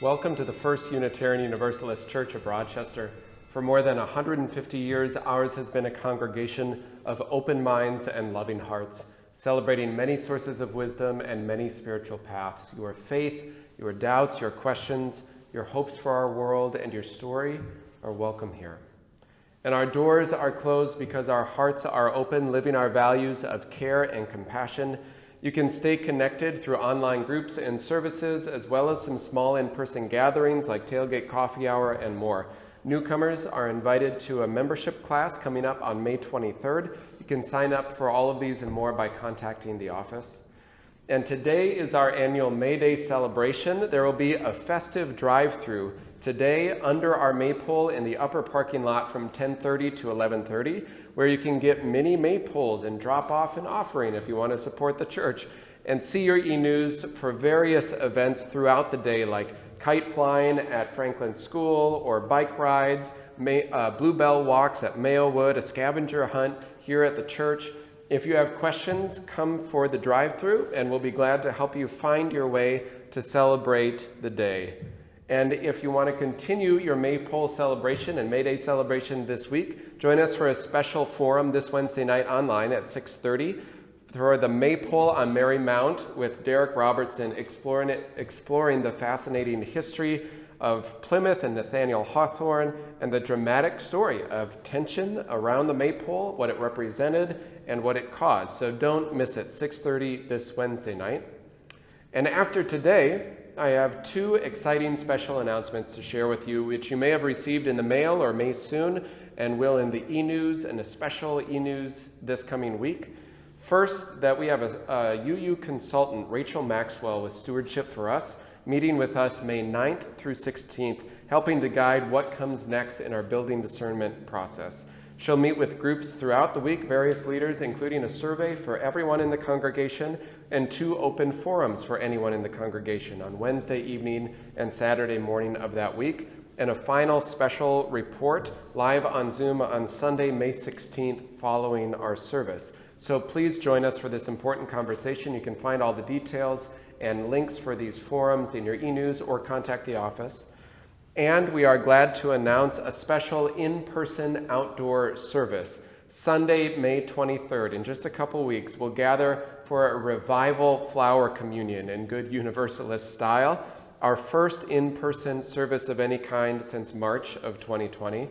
Welcome to the First Unitarian Universalist Church of Rochester. For more than 150 years, ours has been a congregation of open minds and loving hearts, celebrating many sources of wisdom and many spiritual paths. Your faith, your doubts, your questions, your hopes for our world, and your story are welcome here. And our doors are closed because our hearts are open, living our values of care and compassion. You can stay connected through online groups and services, as well as some small in-person gatherings like Tailgate Coffee Hour and more. Newcomers are invited to a membership class coming up on May 23rd. You can sign up for all of these and more by contacting the office. And today is our annual May Day celebration. There will be a festive drive-through today under our maypole in the upper parking lot from 10:30 to 11:30, where you can get mini maypoles and drop off an offering if you want to support the church, and see your e-news for various events throughout the day, like kite flying at Franklin School, or bike rides, bluebell walks at Mayowood, a scavenger hunt here at the church. If you have questions, come for the drive-through, and we'll be glad to help you find your way to celebrate the day. And if you want to continue your Maypole celebration and May Day celebration this week, join us for a special forum this Wednesday night online at 6:30 for the Maypole on Mary Mount with Derek Robertson, exploring the fascinating history of Plymouth and Nathaniel Hawthorne and the dramatic story of tension around the Maypole, what it represented, and what it caused. So don't miss it, 6:30 this Wednesday night. And after today, I have two exciting special announcements to share with you, which you may have received in the mail or may soon, and will in the e-news and a special e-news this coming week. First, that we have a UU consultant, Rachel Maxwell with Stewardship for Us, meeting with us May 9th through 16th, helping to guide what comes next in our building discernment process. She'll meet with groups throughout the week, various leaders, including a survey for everyone in the congregation and 2 open forums for anyone in the congregation on Wednesday evening and Saturday morning of that week, and a final special report live on Zoom on Sunday, May 16th, following our service. So please join us for this important conversation. You can find all the details and links for these forums in your e-news or contact the office. And we are glad to announce a special in-person outdoor service. Sunday, May 23rd, in just a couple weeks, we'll gather for a revival flower communion in good Universalist style, our first in-person service of any kind since March of 2020.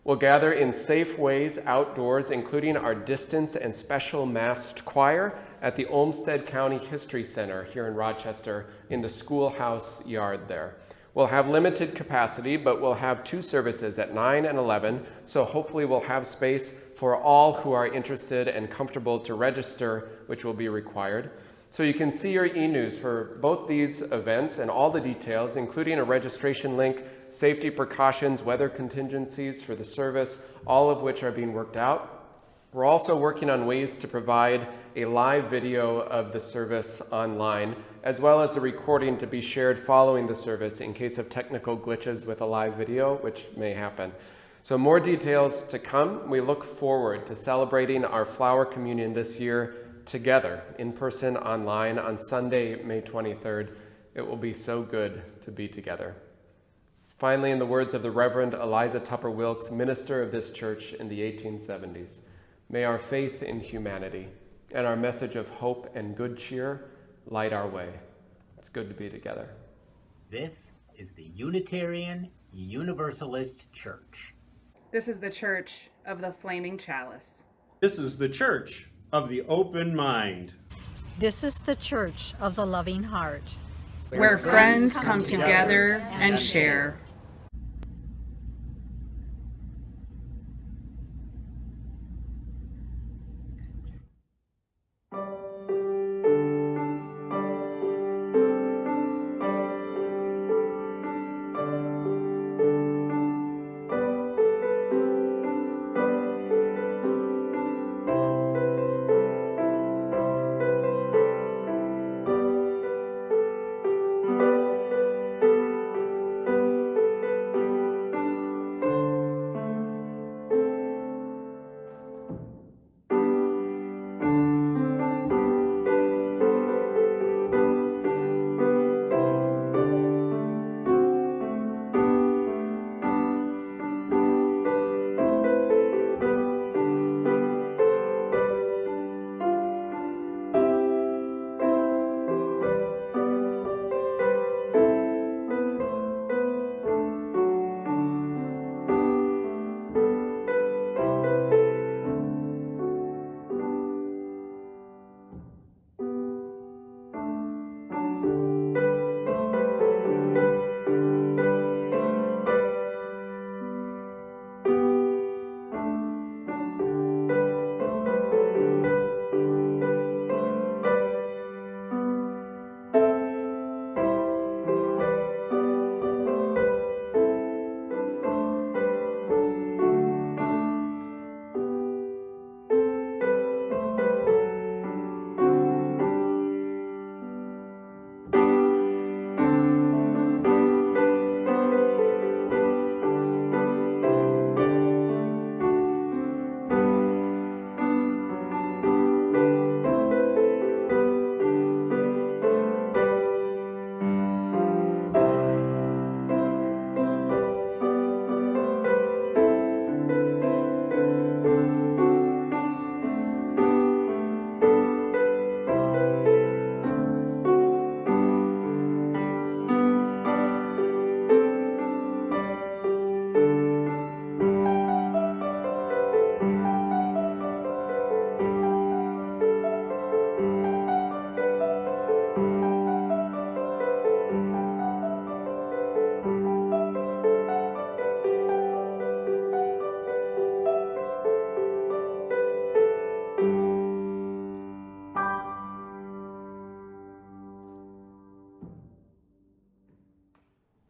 We'll gather in safe ways outdoors, including our distance and special masked choir at the Olmsted County History Center here in Rochester in the schoolhouse yard there. We'll have limited capacity, but we'll have 2 services at 9 and 11, so hopefully we'll have space for all who are interested and comfortable to register, which will be required. So you can see your e-news for both these events and all the details, including a registration link, safety precautions, weather contingencies for the service, all of which are being worked out. We're also working on ways to provide a live video of the service online, as well as a recording to be shared following the service in case of technical glitches with a live video, which may happen. So more details to come. We look forward to celebrating our flower communion this year together, in person, online, on Sunday, May 23rd. It will be so good to be together. Finally, in the words of the Reverend Eliza Tupper Wilkes, minister of this church in the 1870s, may our faith in humanity and our message of hope and good cheer light our way. It's good to be together. This is the Unitarian Universalist Church. This is the Church of the Flaming Chalice. This is the Church of the Open Mind. This is the Church of the Loving Heart, where friends come together and share.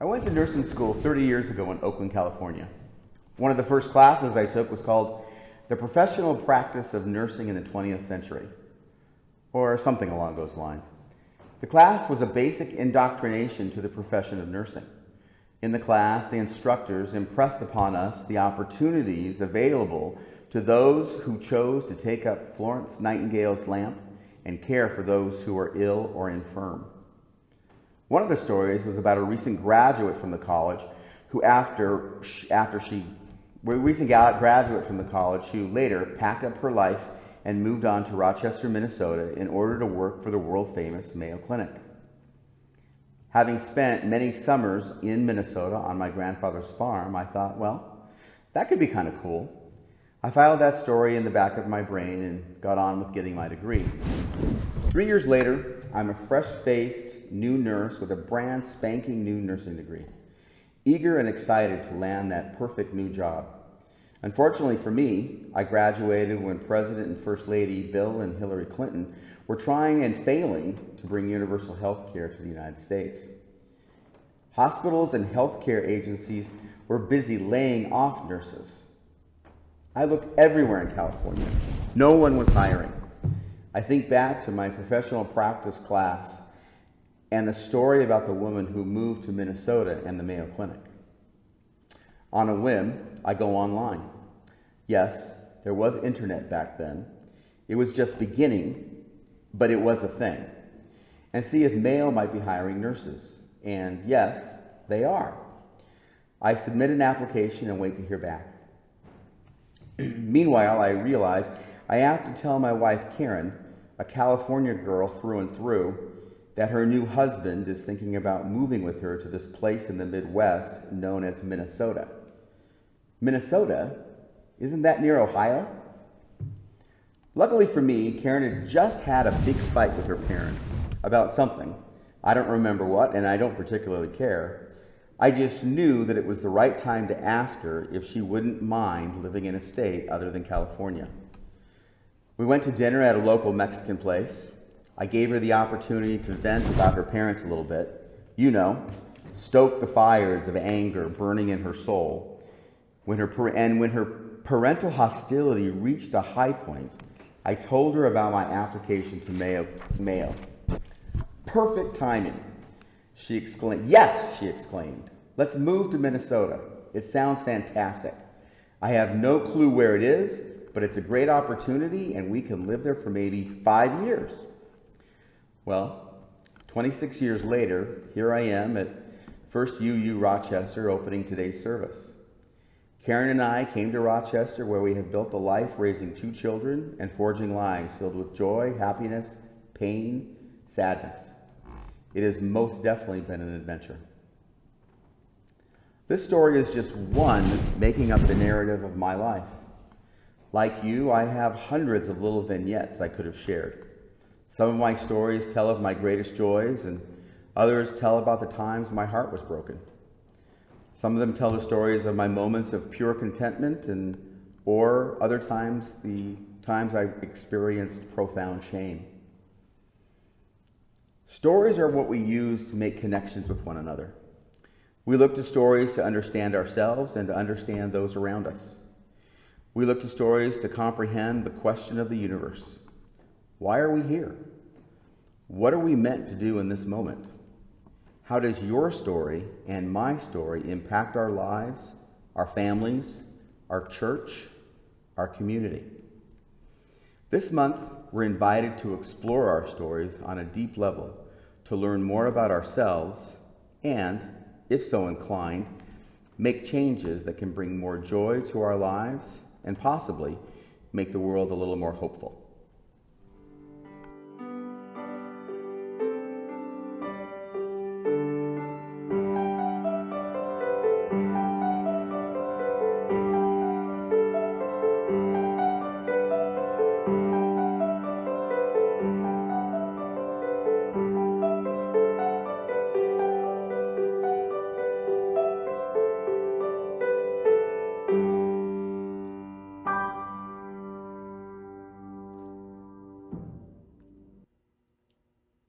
went to nursing school 30 years ago in Oakland, California. One of the first classes I took was called The Professional Practice of Nursing in the 20th Century, or something along those lines. The class was a basic indoctrination to the profession of nursing. In the class, the instructors impressed upon us the opportunities available to those who chose to take up Florence Nightingale's lamp and care for those who are ill or infirm. One of the stories was about a recent graduate from the college who who later packed up her life and moved on to Rochester, Minnesota in order to work for the world-famous Mayo Clinic. Having spent many summers in Minnesota on my grandfather's farm, I thought, well, that could be kind of cool. I filed that story in the back of my brain and got on with getting my degree. 3 years later, I'm a fresh-faced new nurse with a brand spanking new nursing degree, eager and excited to land that perfect new job. Unfortunately for me, I graduated when President and First Lady Bill and Hillary Clinton were trying and failing to bring universal health care to the United States. Hospitals and healthcare agencies were busy laying off nurses. I looked everywhere in California. No one was hiring. I think back to my professional practice class and the story about the woman who moved to Minnesota and the Mayo Clinic. On a whim, I go online. Yes, there was internet back then. It was just beginning, but it was a thing. And see if Mayo might be hiring nurses. And yes, they are. I submit an application and wait to hear back. Meanwhile, I realize I have to tell my wife, Karen, a California girl through and through, that her new husband is thinking about moving with her to this place in the Midwest known as Minnesota. Minnesota? Isn't that near Ohio? Luckily for me, Karen had just had a big fight with her parents about something. I don't remember what, and I don't particularly care. I just knew that it was the right time to ask her if she wouldn't mind living in a state other than California. We went to dinner at a local Mexican place. I gave her the opportunity to vent about her parents a little bit. You know, stoke the fires of anger burning in her soul. When her parental hostility reached a high point, I told her about my application to Mayo. Perfect timing. She exclaimed, yes, she exclaimed. Let's move to Minnesota. It sounds fantastic. I have no clue where it is, but it's a great opportunity and we can live there for maybe 5 years. Well, 26 years later, here I am at First UU Rochester opening today's service. Karen and I came to Rochester where we have built a life raising 2 children and forging lives filled with joy, happiness, pain, sadness. It has most definitely been an adventure. This story is just one making up the narrative of my life. Like you, I have hundreds of little vignettes I could have shared. Some of my stories tell of my greatest joys, and others tell about the times my heart was broken. Some of them tell the stories of my moments of pure contentment, or other times, the times I experienced profound shame. Stories are what we use to make connections with one another. We look to stories to understand ourselves and to understand those around us. We look to stories to comprehend the question of the universe. Why are we here? What are we meant to do in this moment? How does your story and my story impact our lives, our families, our church, our community? This month, we're invited to explore our stories on a deep level, to learn more about ourselves, and, if so inclined, make changes that can bring more joy to our lives and possibly make the world a little more hopeful.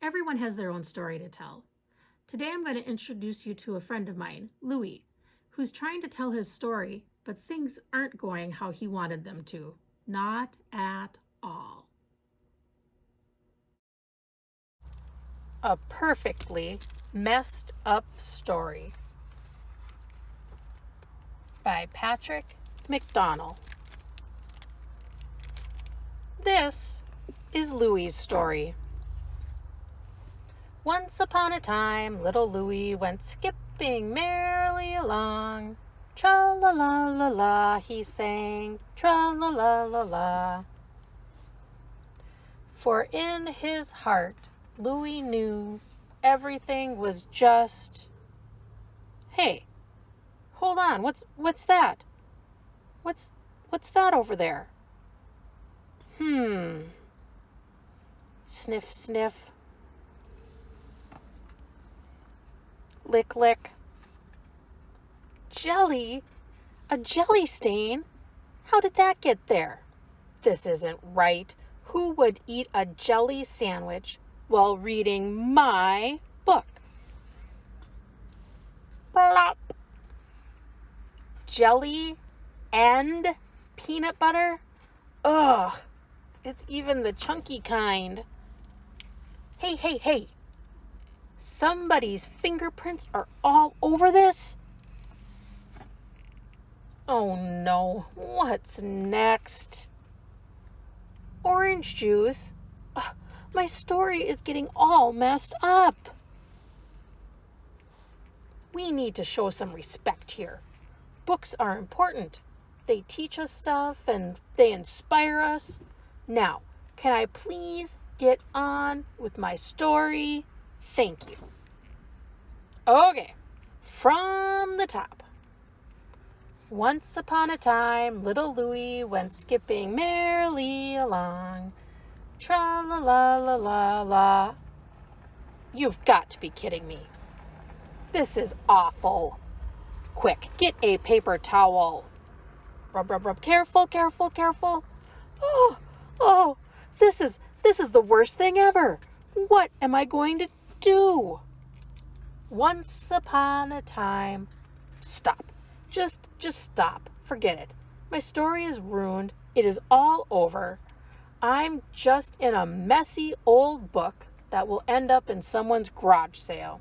Everyone has their own story to tell. Today I'm going to introduce you to a friend of mine, Louis, who's trying to tell his story, but things aren't going how he wanted them to. Not at all. A perfectly messed up story by Patrick McDonnell. This is Louis's story. Once upon a time, little Louis went skipping merrily along. Tra-la-la-la-la, he sang, tra-la-la-la-la. For in his heart, Louis knew everything was just... Hey, hold on, what's that? What's that over there? Sniff, sniff. Lick, lick. Jelly? A jelly stain? How did that get there? This isn't right. Who would eat a jelly sandwich while reading my book? Plop. Jelly and peanut butter? Ugh, it's even the chunky kind. Hey. Somebody's fingerprints are all over this? Oh no, what's next? Orange juice? Ugh, my story is getting all messed up. We need to show some respect here. Books are important. They teach us stuff and they inspire us. Now, can I please get on with my story? Thank you. Okay, from the top. Once upon a time, little Louis went skipping merrily along. Tra-la-la-la-la-la. You've got to be kidding me. This is awful. Quick, get a paper towel. Rub, rub, rub. Careful. Oh, this is the worst thing ever. What am I going to do? Once upon a time. Stop. Just stop. Forget it. My story is ruined. It is all over. I'm just in a messy old book that will end up in someone's garage sale.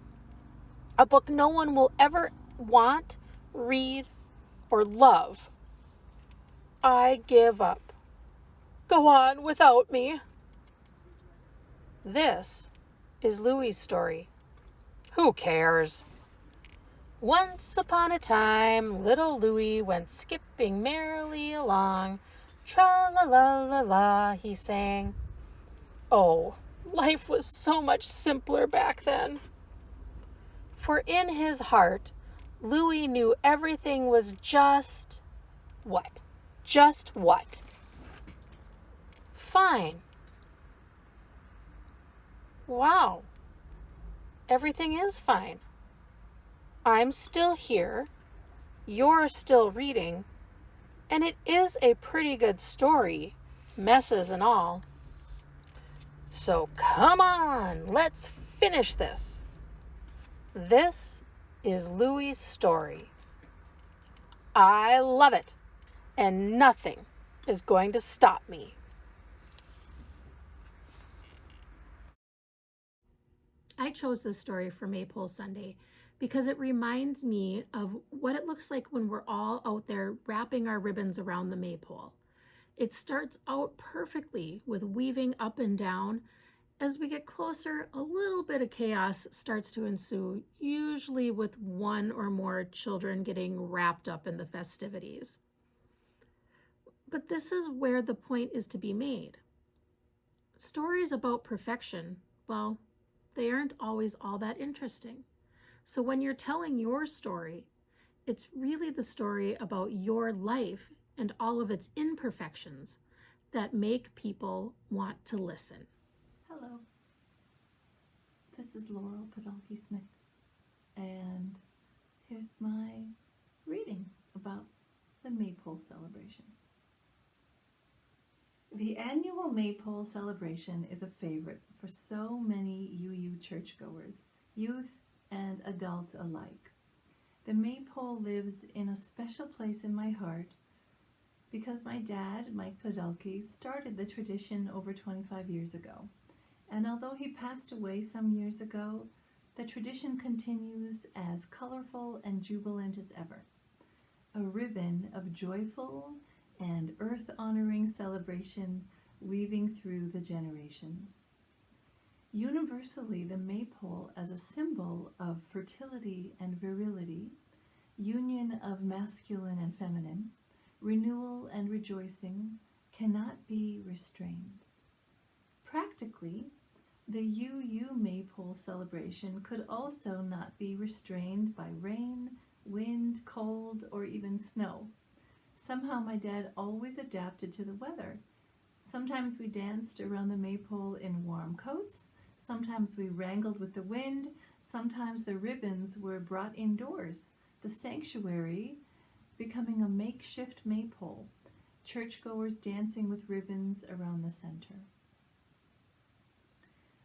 A book no one will ever want, read, or love. I give up. Go on without me. This is Louis's story. Who cares? Once upon a time, little Louis went skipping merrily along. Tra-la-la-la-la, he sang. Oh, life was so much simpler back then. For in his heart, Louis knew everything was just... What? Just what? Fine. Wow. Everything is fine. I'm still here. You're still reading. And it is a pretty good story, messes and all. So come on, let's finish this. This is Louis's story. I love it, and nothing is going to stop me. I chose this story for Maypole Sunday because it reminds me of what it looks like when we're all out there wrapping our ribbons around the maypole. It starts out perfectly with weaving up and down. As we get closer, a little bit of chaos starts to ensue, usually with one or more children getting wrapped up in the festivities. But this is where the point is to be made. Stories about perfection, well, they aren't always all that interesting. So when you're telling your story, it's really the story about your life and all of its imperfections that make people want to listen. Hello, this is Laurel Podolsky Smith, and here's my reading about the Maypole celebration. The annual Maypole celebration is a favorite for so many UU churchgoers, youth and adult alike. The maypole lives in a special place in my heart because my dad, Mike Podolsky, started the tradition over 25 years ago. And although he passed away some years ago, the tradition continues as colorful and jubilant as ever. A ribbon of joyful and earth-honoring celebration weaving through the generations. Universally, the maypole as a symbol of fertility and virility, union of masculine and feminine, renewal and rejoicing, cannot be restrained. Practically, the UU maypole celebration could also not be restrained by rain, wind, cold, or even snow. Somehow my dad always adapted to the weather. Sometimes we danced around the maypole in warm coats, sometimes we wrangled with the wind, sometimes the ribbons were brought indoors, the sanctuary becoming a makeshift maypole, churchgoers dancing with ribbons around the center.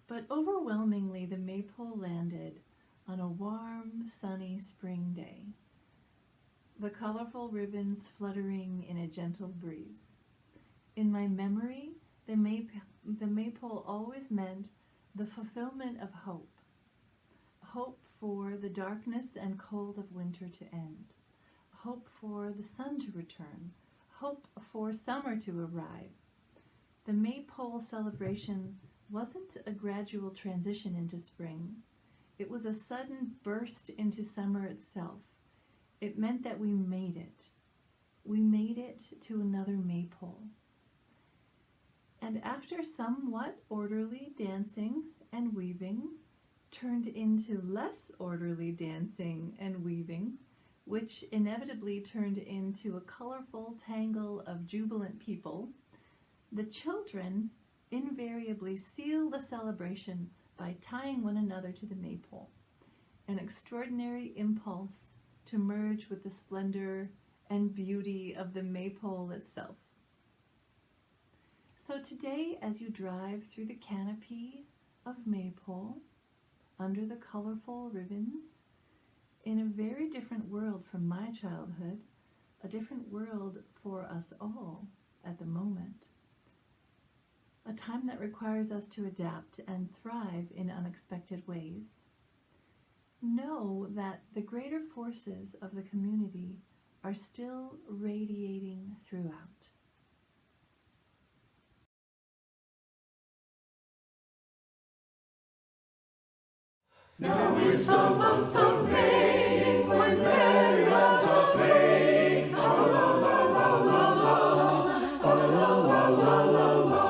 But overwhelmingly, the maypole landed on a warm, sunny spring day, the colorful ribbons fluttering in a gentle breeze. In my memory, the maypole always meant the fulfillment of hope. Hope for the darkness and cold of winter to end. Hope for the sun to return. Hope for summer to arrive. The maypole celebration wasn't a gradual transition into spring. It was a sudden burst into summer itself. It meant that we made it. We made it to another maypole. And after somewhat orderly dancing and weaving, turned into less orderly dancing and weaving, which inevitably turned into a colorful tangle of jubilant people, the children invariably seal the celebration by tying one another to the maypole, an extraordinary impulse to merge with the splendor and beauty of the maypole itself. So today, as you drive through the canopy of maypole, under the colorful ribbons, in a very different world from my childhood, a different world for us all at the moment, a time that requires us to adapt and thrive in unexpected ways, know that the greater forces of the community are still radiating throughout. Now is the month of May, when merry lads are playing. Fa la la la la la, fa la la la la la.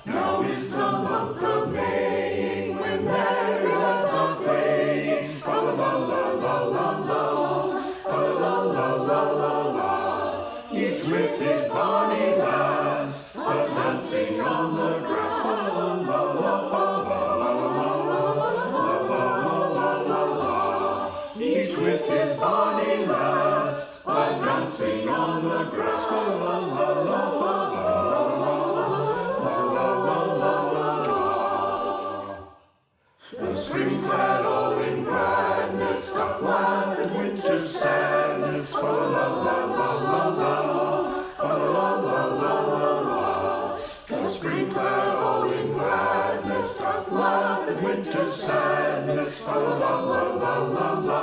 Now is the month of May, when merry lads are playing. Fa la la la la la, fa la la la la la. Each with his bonny lass, a dancing on the grass. Fa la la la la la. Each with his bonny lass, a dancing on the grass. La la la la la. The springtide all in gladness doth laugh at winter's sadness. La la la la la la, la la la la la la. The springtide all in gladness doth laugh at winter's sadness. La la la la la la,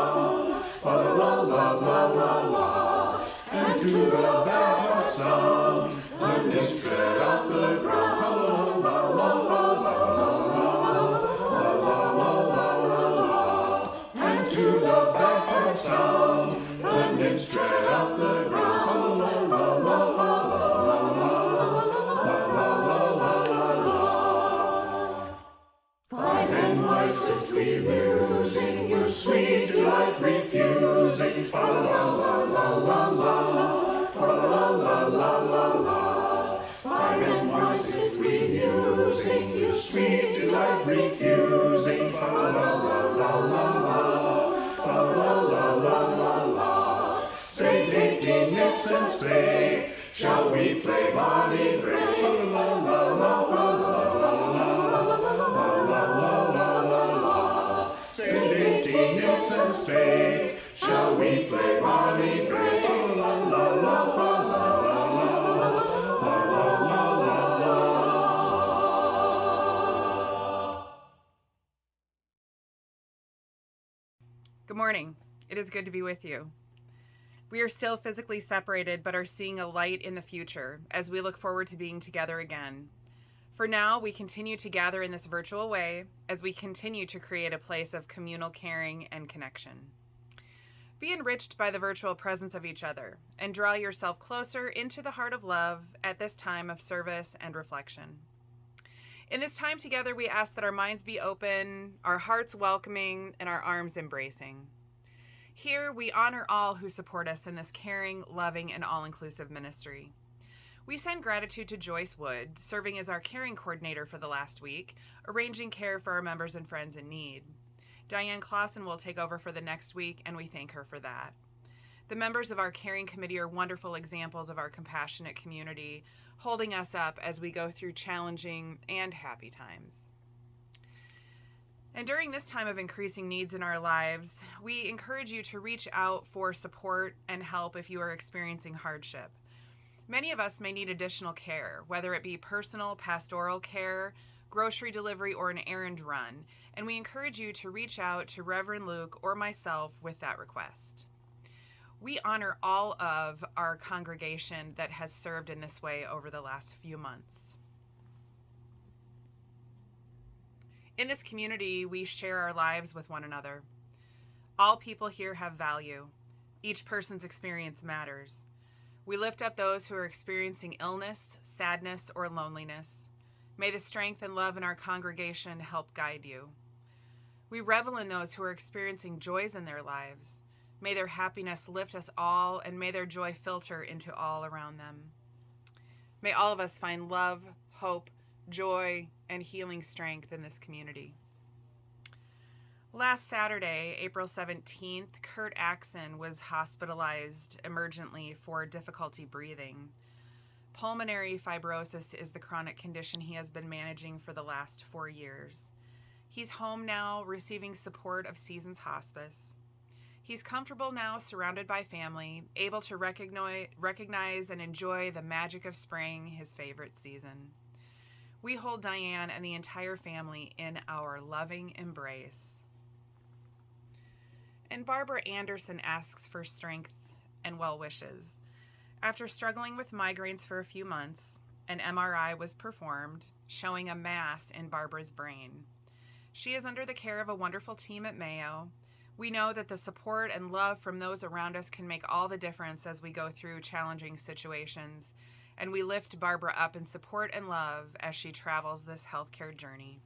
la la la la la la. And to the bagpipe sound, the nymphs tread out the ground. La la la la la la. And to the bagpipe sound, the nymphs tread out the ground. La la la la. Five and why sit we musing, your sweet delight refusing? Fa la la la la la, fa la la la la la. Five and why sit we musing, your sweet delight refusing? Fa la la la la la, fa la la la la la. Say dainty nips and spray, shall we play bonny bray? Fa la la la la la la la la la la la la. Say dainty sake. Shall we play barley break? La la la la la la la la la la. Good morning. It is good to be with you. We are still physically separated, but are seeing a light in the future as we look forward to being together again. For now, we continue to gather in this virtual way as we continue to create a place of communal caring and connection. Be enriched by the virtual presence of each other and draw yourself closer into the heart of love at this time of service and reflection. In this time together, we ask that our minds be open, our hearts welcoming, and our arms embracing. Here, we honor all who support us in this caring, loving, and all-inclusive ministry. We send gratitude to Joyce Wood, serving as our caring coordinator for the last week, arranging care for our members and friends in need. Diane Clausen will take over for the next week, and we thank her for that. The members of our caring committee are wonderful examples of our compassionate community, holding us up as we go through challenging and happy times. And during this time of increasing needs in our lives, we encourage you to reach out for support and help if you are experiencing hardship. Many of us may need additional care, whether it be personal, pastoral care, grocery delivery, or an errand run, and we encourage you to reach out to Reverend Luke or myself with that request. We honor all of our congregation that has served in this way over the last few months. In this community, we share our lives with one another. All people here have value. Each person's experience matters. We lift up those who are experiencing illness, sadness, or loneliness. May the strength and love in our congregation help guide you. We revel in those who are experiencing joys in their lives. May their happiness lift us all, and may their joy filter into all around them. May all of us find love, hope, joy, and healing strength in this community. Last Saturday, April 17th, Kurt Axon was hospitalized emergently for difficulty breathing. Pulmonary fibrosis is the chronic condition he has been managing for the last 4 years. He's home now, receiving support of Seasons Hospice. He's comfortable now, surrounded by family, able to recognize and enjoy the magic of spring, his favorite season. We hold Diane and the entire family in our loving embrace. And Barbara Anderson asks for strength and well wishes. After struggling with migraines for a few months, an MRI was performed, showing a mass in Barbara's brain. She is under the care of a wonderful team at Mayo. We know that the support and love from those around us can make all the difference as we go through challenging situations, and we lift Barbara up in support and love as she travels this healthcare journey.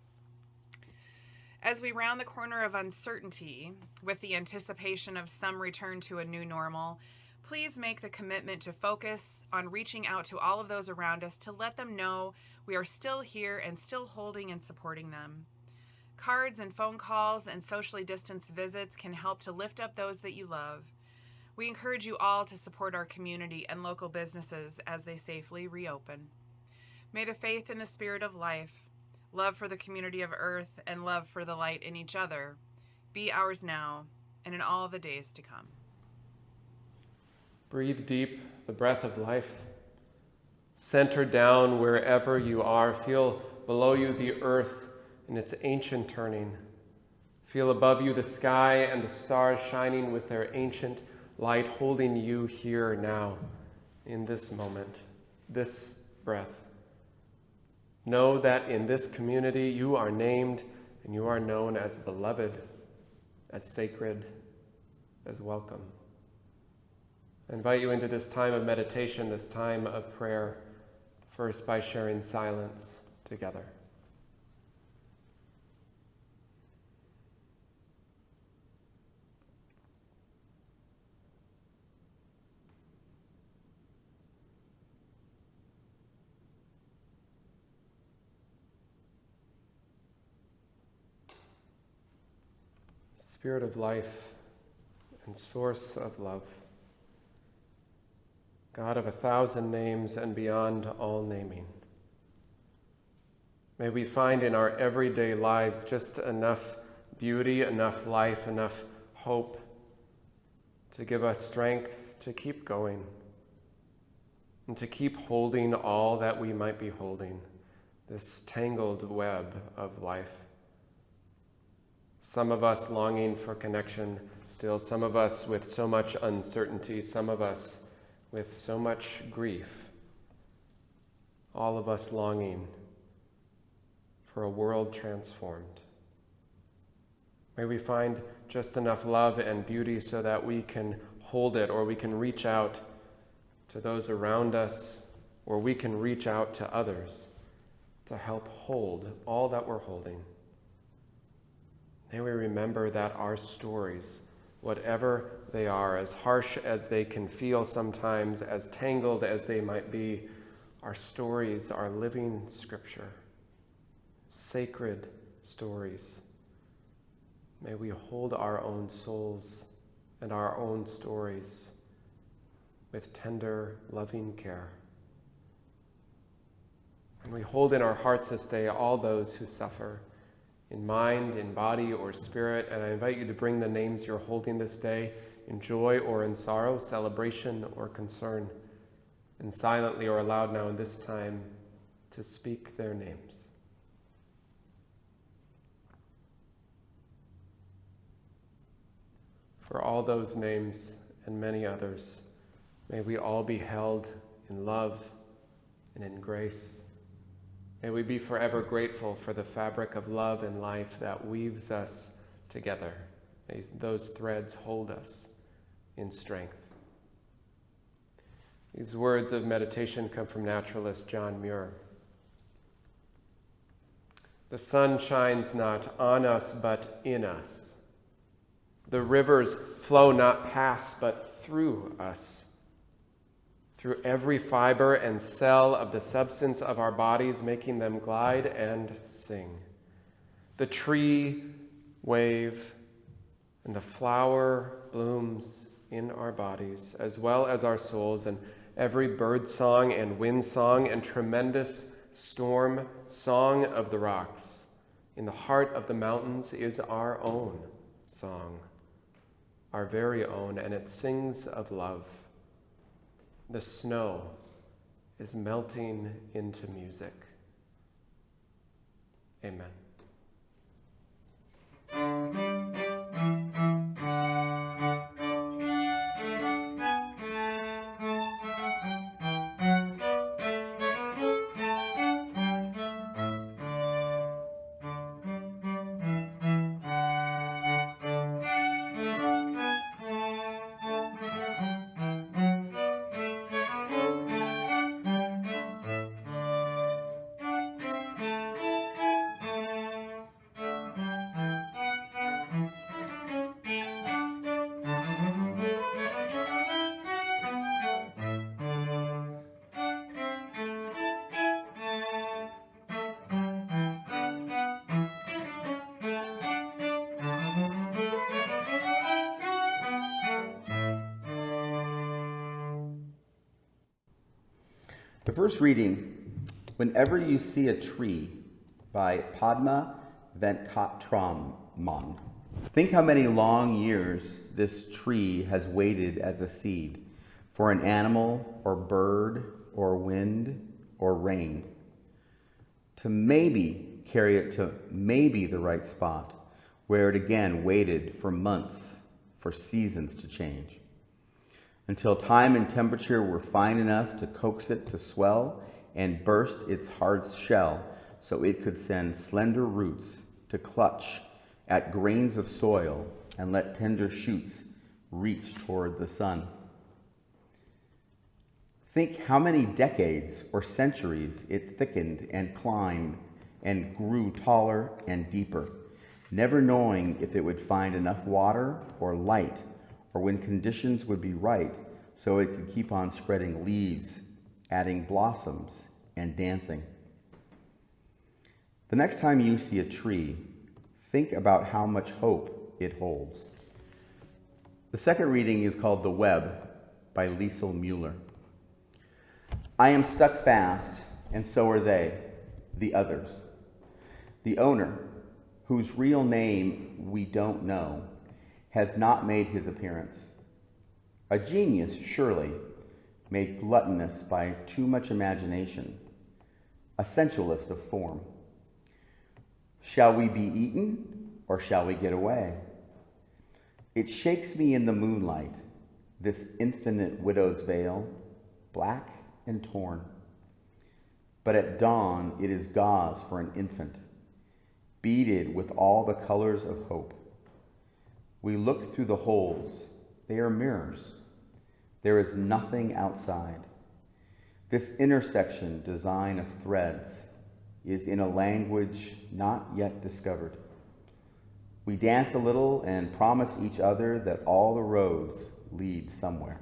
As we round the corner of uncertainty, with the anticipation of some return to a new normal, please make the commitment to focus on reaching out to all of those around us to let them know we are still here and still holding and supporting them. Cards and phone calls and socially distanced visits can help to lift up those that you love. We encourage you all to support our community and local businesses as they safely reopen. May the faith in the spirit of life, love for the community of earth, and love for the light in each other be ours now and in all the days to come. Breathe deep the breath of life. Center down wherever you are. Feel below you the earth in its ancient turning. Feel above you the sky and the stars shining with their ancient light, holding you here now, in this moment, this breath. Know that in this community you are named and you are known as beloved, as sacred, as welcome. I invite you into this time of meditation, this time of prayer, first by sharing silence together. Spirit of life and source of love, God of 1,000 names and beyond all naming, may we find in our everyday lives just enough beauty, enough life, enough hope to give us strength to keep going and to keep holding all that we might be holding, this tangled web of life. Some of us longing for connection still, some of us with so much uncertainty, some of us with so much grief, all of us longing for a world transformed. May we find just enough love and beauty so that we can hold it, or we can reach out to those around us, or we can reach out to others to help hold all that we're holding. May we remember that our stories, whatever they are, as harsh as they can feel sometimes, as tangled as they might be, our stories are living scripture, sacred stories. May we hold our own souls and our own stories with tender, loving care. And we hold in our hearts this day all those who suffer in mind, in body, or spirit. And I invite you to bring the names you're holding this day in joy or in sorrow, celebration or concern, and silently or aloud now in this time to speak their names. For all those names and many others, may we all be held in love and in grace. May we be forever grateful for the fabric of love and life that weaves us together. May those threads hold us in strength. These words of meditation come from naturalist John Muir. The sun shines not on us, but in us. The rivers flow not past, but through us. Through every fiber and cell of the substance of our bodies, making them glide and sing. The tree wave and the flower blooms in our bodies, as well as our souls, and every bird song and wind song and tremendous storm song of the rocks. In the heart of the mountains is our own song, our very own, and it sings of love. The snow is melting into music. Amen. The first reading, Whenever You See a Tree, by Padma Venkatraman. Think how many long years this tree has waited as a seed for an animal or bird or wind or rain to maybe carry it to maybe the right spot where it again waited for months for seasons to change, until time and temperature were fine enough to coax it to swell and burst its hard shell so it could send slender roots to clutch at grains of soil and let tender shoots reach toward the sun. Think how many decades or centuries it thickened and climbed and grew taller and deeper, never knowing if it would find enough water or light or when conditions would be right so it could keep on spreading leaves, adding blossoms, and dancing. The next time you see a tree, think about how much hope it holds. The second reading is called The Web by Liesl Mueller. I am stuck fast, and so are they, the others. The owner, whose real name we don't know, has not made his appearance. a genius, surely, made gluttonous by too much imagination, a sensualist of form. Shall we be eaten, or shall we get away? It shakes me in the moonlight, this infinite widow's veil, black and torn. But at dawn it is gauze for an infant, beaded with all the colors of hope. We look through the holes. They are mirrors. There is nothing outside. This intersection design of threads is in a language not yet discovered. We dance a little and promise each other that all the roads lead somewhere.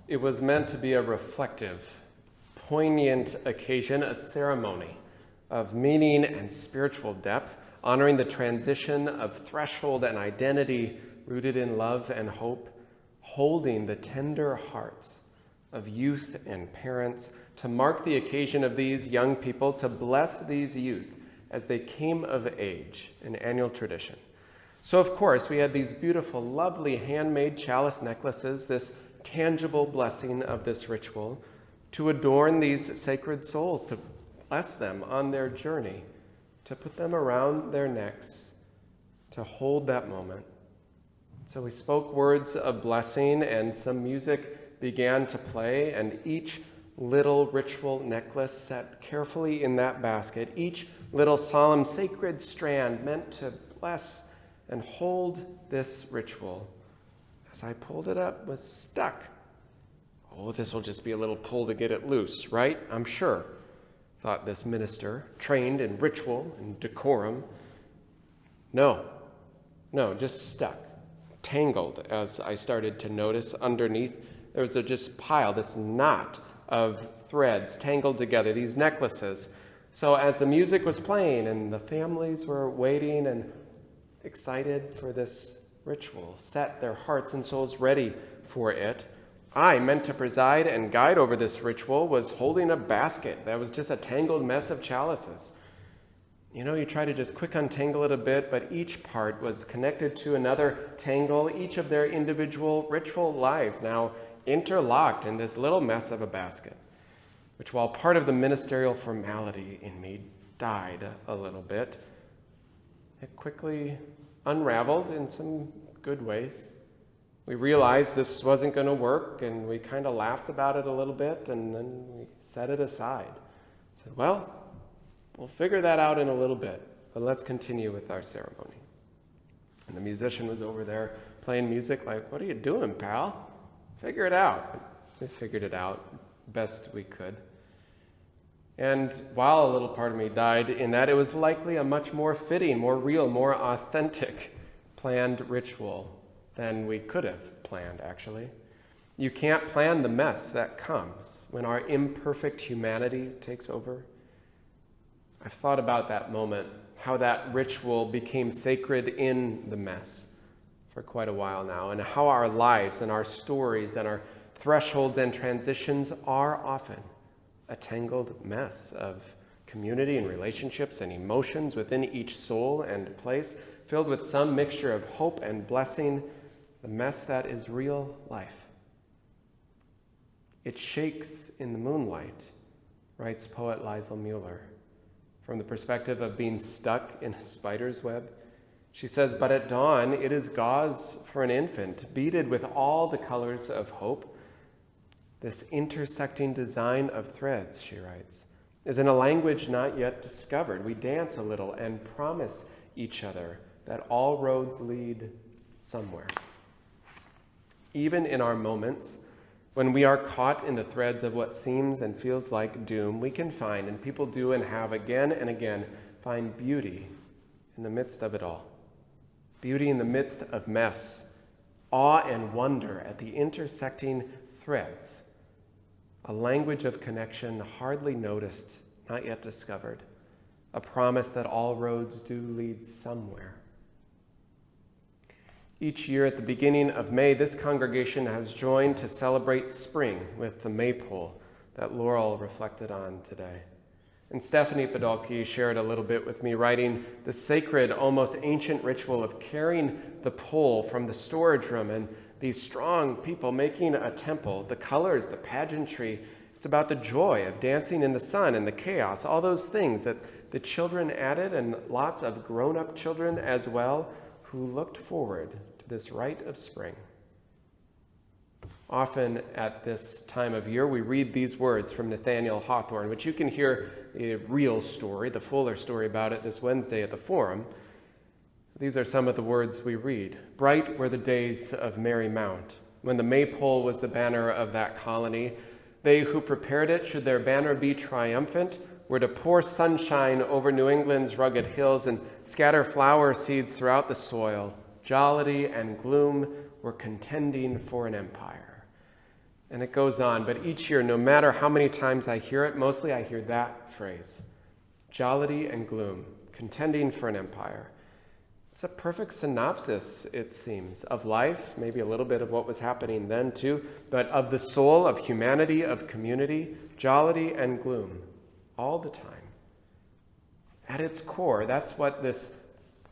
It was meant to be a reflective, poignant occasion, a ceremony of meaning and spiritual depth, honoring the transition of threshold and identity rooted in love and hope, holding the tender hearts of youth and parents, to mark the occasion of these young people, to bless these youth as they came of age, an annual tradition. So, of course, we had these beautiful, lovely handmade chalice necklaces, this tangible blessing of this ritual, to adorn these sacred souls, to bless them on their journey, to put them around their necks, to hold that moment. So we spoke words of blessing, and some music began to play, and each little ritual necklace set carefully in that basket, each little solemn sacred strand meant to bless and hold this ritual, as I pulled it up, was stuck. Oh, this will just be a little pull to get it loose, right? I'm sure, thought this minister, trained in ritual and decorum. No, just stuck, tangled, as I started to notice underneath. There was just pile, this knot of threads tangled together, these necklaces. So as the music was playing and the families were waiting and excited for this ritual, set their hearts and souls ready for it, I, meant to preside and guide over this ritual, was holding a basket that was just a tangled mess of chalices. You try to just quick untangle it a bit, but each part was connected to another tangle, each of their individual ritual lives now interlocked in this little mess of a basket, which, while part of the ministerial formality in me died a little bit, it quickly unraveled in some good ways. We realized this wasn't going to work, and we kind of laughed about it a little bit, and then we set it aside. Said, well, we'll figure that out in a little bit, but let's continue with our ceremony. And the musician was over there playing music like, what are you doing, pal? Figure it out. We figured it out best we could. And while a little part of me died in that, it was likely a much more fitting, more real, more authentic planned ritual than we could have planned, actually. You can't plan the mess that comes when our imperfect humanity takes over. I've thought about that moment, how that ritual became sacred in the mess for quite a while now, and how our lives and our stories and our thresholds and transitions are often a tangled mess of community and relationships and emotions within each soul and place, filled with some mixture of hope and blessing, the mess that is real life. It shakes in the moonlight, writes poet Liesl Mueller, from the perspective of being stuck in a spider's web. She says, but at dawn it is gauze for an infant, beaded with all the colors of hope. This intersecting design of threads, she writes, is in a language not yet discovered. We dance a little and promise each other that all roads lead somewhere. Even in our moments, when we are caught in the threads of what seems and feels like doom, we can find, and people do and have again and again, find beauty in the midst of it all. Beauty in the midst of mess, awe and wonder at the intersecting threads, a language of connection hardly noticed, not yet discovered, a promise that all roads do lead somewhere. Each year at the beginning of May, this congregation has joined to celebrate spring with the maypole that Laurel reflected on today. And Stephanie Podolsky shared a little bit with me, writing the sacred, almost ancient ritual of carrying the pole from the storage room and these strong people making a temple, the colors, the pageantry. It's about the joy of dancing in the sun and the chaos, all those things that the children added, and lots of grown-up children as well, who looked forward to this rite of spring. Often at this time of year, we read these words from Nathaniel Hawthorne, which you can hear a real story, the fuller story about it this Wednesday at the Forum. These are some of the words we read. Bright were the days of Merry Mount, when the maypole was the banner of that colony. They who prepared it, should their banner be triumphant, were to pour sunshine over New England's rugged hills and scatter flower seeds throughout the soil. Jollity and gloom were contending for an empire. And it goes on, but each year, no matter how many times I hear it, mostly I hear that phrase. Jollity and gloom, contending for an empire. It's a perfect synopsis, it seems, of life, maybe a little bit of what was happening then too, but of the soul, of humanity, of community, jollity and gloom. All the time. At its core, that's what this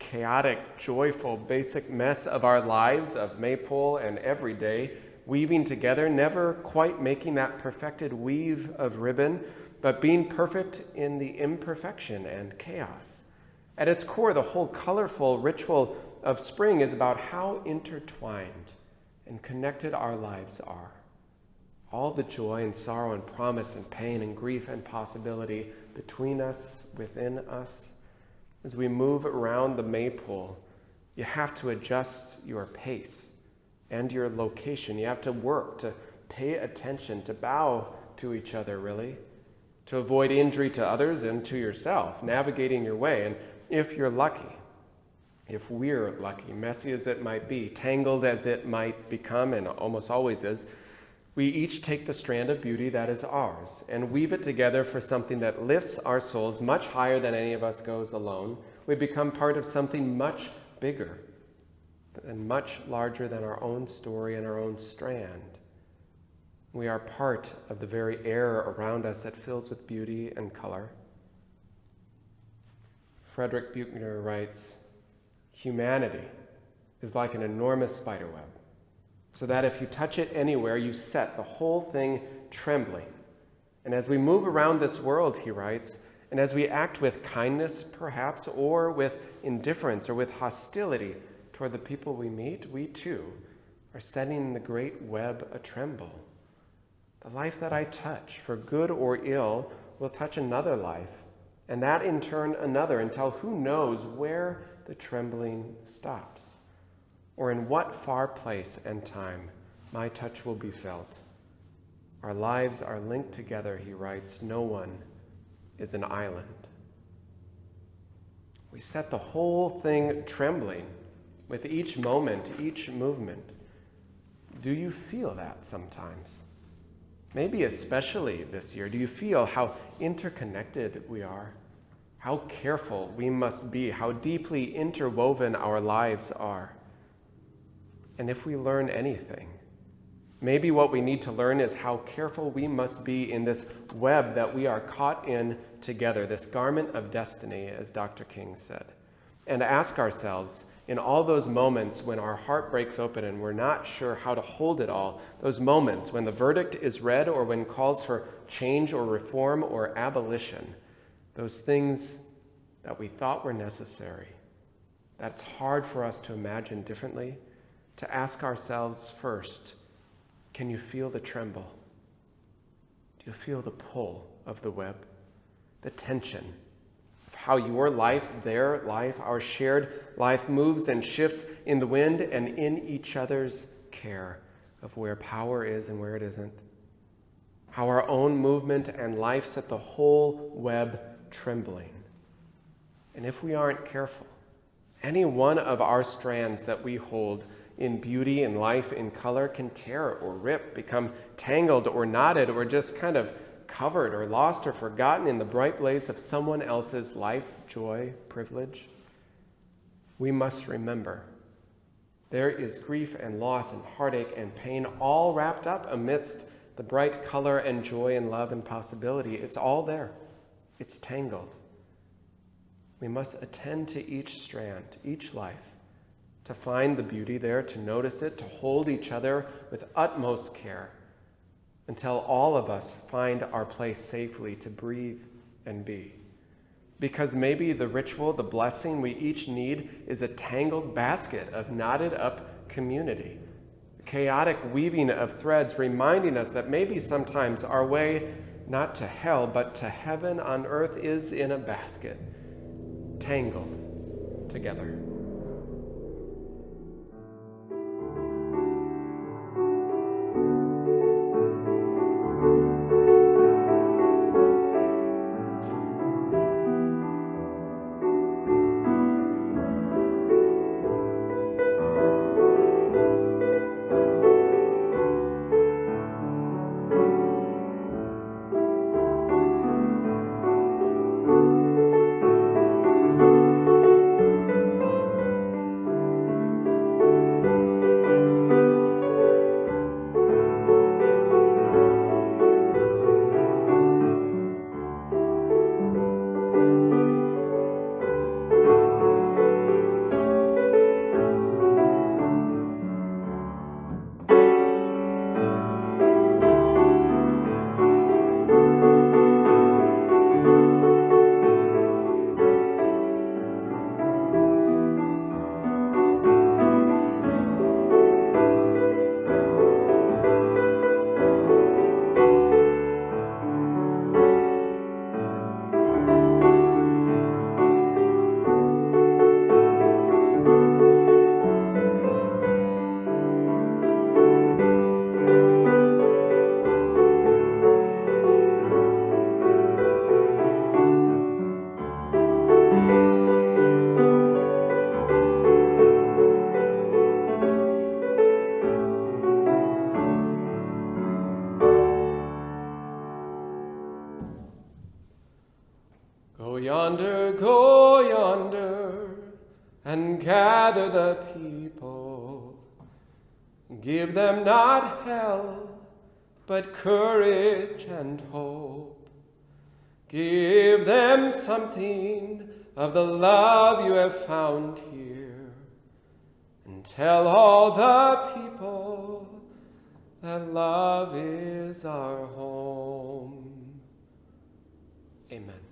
chaotic, joyful, basic mess of our lives, of maypole and everyday, weaving together, never quite making that perfected weave of ribbon, but being perfect in the imperfection and chaos. At its core, the whole colorful ritual of spring is about how intertwined and connected our lives are. All the joy and sorrow and promise and pain and grief and possibility between us, within us. As we move around the maypole, you have to adjust your pace and your location. You have to work, to pay attention, to bow to each other, really, to avoid injury to others and to yourself, navigating your way. And if you're lucky, if we're lucky, messy as it might be, tangled as it might become, and almost always is, we each take the strand of beauty that is ours and weave it together for something that lifts our souls much higher than any of us goes alone. We become part of something much bigger and much larger than our own story and our own strand. We are part of the very air around us that fills with beauty and color. Frederick Buechner writes, "Humanity is like an enormous spider web, so that if you touch it anywhere, you set the whole thing trembling. And as we move around this world," he writes, "and as we act with kindness, perhaps, or with indifference or with hostility toward the people we meet, we too are setting the great web a-tremble. The life that I touch, for good or ill, will touch another life, and that in turn another, until who knows where the trembling stops, or in what far place and time my touch will be felt. Our lives are linked together," he writes. "No one is an island." We set the whole thing trembling with each moment, each movement. Do you feel that sometimes? Maybe especially this year. Do you feel how interconnected we are? How careful we must be, how deeply interwoven our lives are? And if we learn anything, maybe what we need to learn is how careful we must be in this web that we are caught in together, this garment of destiny, as Dr. King said. And ask ourselves, in all those moments when our heart breaks open and we're not sure how to hold it all, those moments when the verdict is read or when calls for change or reform or abolition, those things that we thought were necessary, that's hard for us to imagine differently, to ask ourselves first, can you feel the tremble? Do you feel the pull of the web, the tension of how your life, their life, our shared life moves and shifts in the wind and in each other's care of where power is and where it isn't? How our own movement and life set the whole web trembling. And if we aren't careful, any one of our strands that we hold in beauty and life, in color, can tear or rip, become tangled or knotted, or just kind of covered or lost or forgotten in the bright blaze of someone else's life, joy, privilege. We must remember there is grief and loss and heartache and pain all wrapped up amidst the bright color and joy and love and possibility. It's all there. It's tangled. We must attend to each strand, each life, to find the beauty there, to notice it, to hold each other with utmost care until all of us find our place safely to breathe and be. Because maybe the ritual, the blessing we each need is a tangled basket of knotted up community, a chaotic weaving of threads reminding us that maybe sometimes our way not to hell but to heaven on earth is in a basket, tangled together. yonder, go yonder, and gather the people. Give them not hell, but courage and hope. Give them something of the love you have found here, and tell all the people that love is our home. Amen.